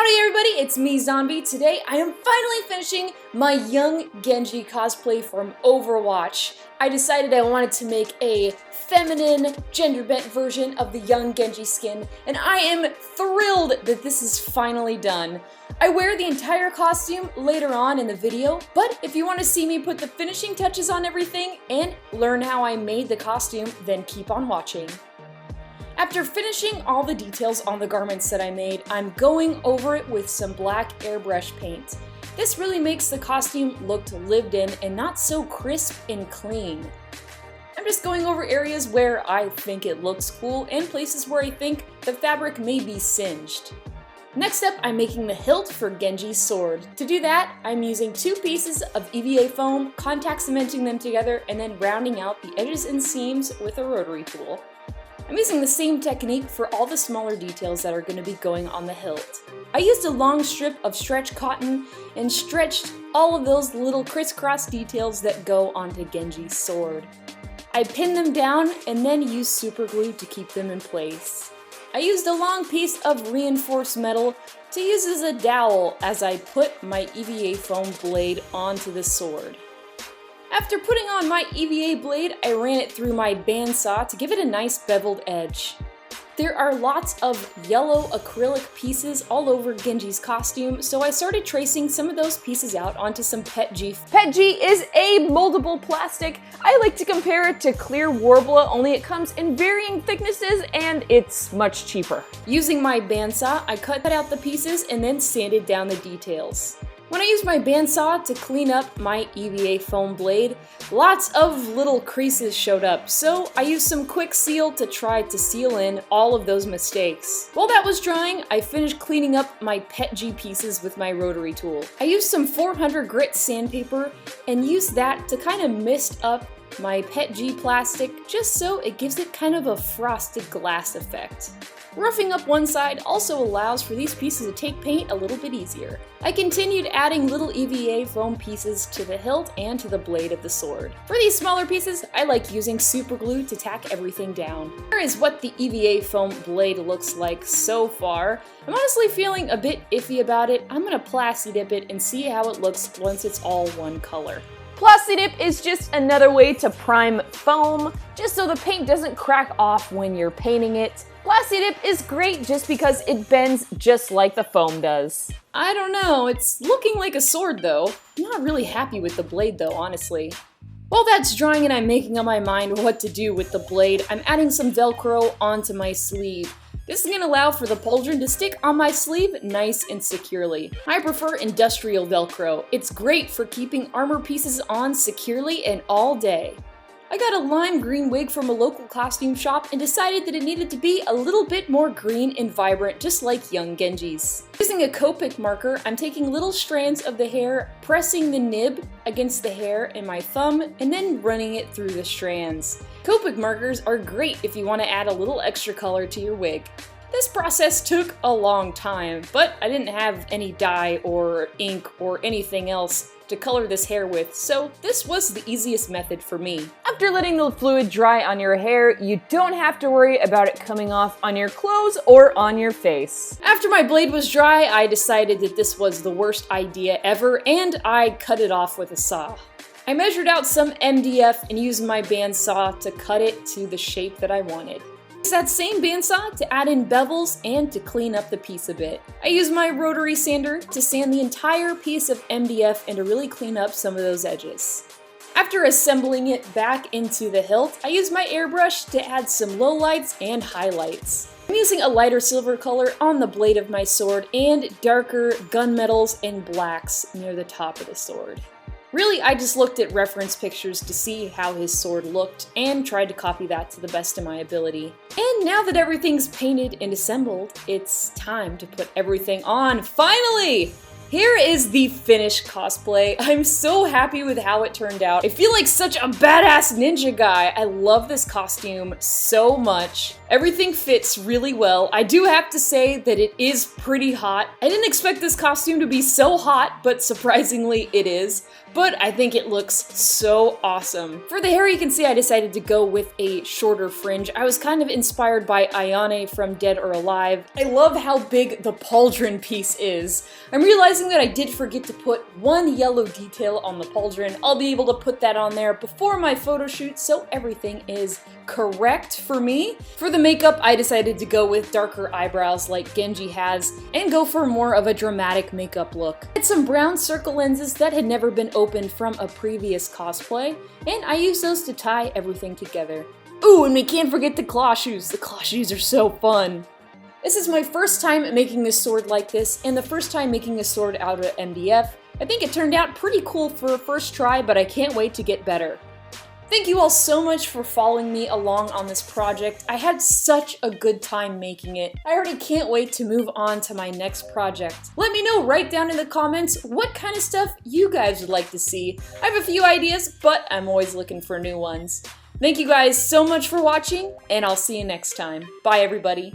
Howdy everybody, it's me Zombie. Today I am finally finishing my young Genji cosplay from Overwatch. I decided I wanted to make a feminine, gender-bent version of the young Genji skin, and I am thrilled that this is finally done. I wear the entire costume later on in the video, but if you want to see me put the finishing touches on everything and learn how I made the costume, then keep on watching. After finishing all the details on the garments that I made, I'm going over it with some black airbrush paint. This really makes the costume look lived in and not so crisp and clean. I'm just going over areas where I think it looks cool and places where I think the fabric may be singed. Next up, I'm making the hilt for Genji's sword. To do that, I'm using 2 pieces of EVA foam, contact cementing them together, and then rounding out the edges and seams with a rotary tool. I'm using the same technique for all the smaller details that are going to be going on the hilt. I used a long strip of stretch cotton and stretched all of those little crisscross details that go onto Genji's sword. I pinned them down and then used super glue to keep them in place. I used a long piece of reinforced metal to use as a dowel as I put my EVA foam blade onto the sword. After putting on my EVA blade, I ran it through my bandsaw to give it a nice beveled edge. There are lots of yellow acrylic pieces all over Genji's costume, so I started tracing some of those pieces out onto some PETG. PETG is a moldable plastic. I like to compare it to clear Warbler, only it comes in varying thicknesses and it's much cheaper. Using my bandsaw, I cut out the pieces and then sanded down the details. When I used my bandsaw to clean up my EVA foam blade, lots of little creases showed up, so I used some quick seal to try to seal in all of those mistakes. While that was drying, I finished cleaning up my PETG pieces with my rotary tool. I used some 400 grit sandpaper and used that to kind of mist up my PETG plastic just so it gives it kind of a frosted glass effect. Roughing up one side also allows for these pieces to take paint a little bit easier. I continued adding little EVA foam pieces to the hilt and to the blade of the sword. For these smaller pieces, I like using super glue to tack everything down. Here is what the EVA foam blade looks like so far. I'm honestly feeling a bit iffy about it. I'm gonna plasti dip it and see how it looks once it's all one color. Plasti dip is just another way to prime foam, just so the paint doesn't crack off when you're painting it. Plasti dip is great just because it bends just like the foam does. I don't know, it's looking like a sword though. I'm not really happy with the blade though, honestly. While that's drying and I'm making up my mind what to do with the blade, I'm adding some Velcro onto my sleeve. This is going to allow for the pauldron to stick on my sleeve nice and securely. I prefer industrial Velcro. It's great for keeping armor pieces on securely and all day. I got a lime green wig from a local costume shop and decided that it needed to be a little bit more green and vibrant, just like young Genji's. Using a Copic marker, I'm taking little strands of the hair, pressing the nib against the hair in my thumb, and then running it through the strands. Copic markers are great if you want to add a little extra color to your wig. This process took a long time, but I didn't have any dye or ink or anything else to color this hair with, so this was the easiest method for me. After letting the fluid dry on your hair, you don't have to worry about it coming off on your clothes or on your face. After my blade was dry, I decided that this was the worst idea ever, and I cut it off with a saw. I measured out some MDF and used my bandsaw to cut it to the shape that I wanted. I used that same bandsaw to add in bevels and to clean up the piece a bit. I used my rotary sander to sand the entire piece of MDF and to really clean up some of those edges. After assembling it back into the hilt, I used my airbrush to add some lowlights and highlights. I'm using a lighter silver color on the blade of my sword and darker gunmetals and blacks near the top of the sword. Really, I just looked at reference pictures to see how his sword looked and tried to copy that to the best of my ability. And now that everything's painted and assembled, it's time to put everything on. Finally! Here is the finished cosplay. I'm so happy with how it turned out. I feel like such a badass ninja guy. I love this costume so much. Everything fits really well. I do have to say that it is pretty hot. I didn't expect this costume to be so hot, but surprisingly it is. but I think it looks so awesome. For the hair, you can see I decided to go with a shorter fringe. I was kind of inspired by Ayane from Dead or Alive. I love how big the pauldron piece is. I'm realizing that I did forget to put one yellow detail on the pauldron. I'll be able to put that on there before my photo shoot, so everything is correct for me. For the makeup, I decided to go with darker eyebrows like Genji has and go for more of a dramatic makeup look. I had some brown circle lenses that had never been opened from a previous cosplay, and I used those to tie everything together. Ooh, and we can't forget the claw shoes. The claw shoes are so fun. This is my first time making a sword like this, and the first time making a sword out of MDF. I think it turned out pretty cool for a first try, but I can't wait to get better. Thank you all so much for following me along on this project. I had such a good time making it. I already can't wait to move on to my next project. Let me know right down in the comments what kind of stuff you guys would like to see. I have a few ideas, but I'm always looking for new ones. Thank you guys so much for watching, and I'll see you next time. Bye everybody.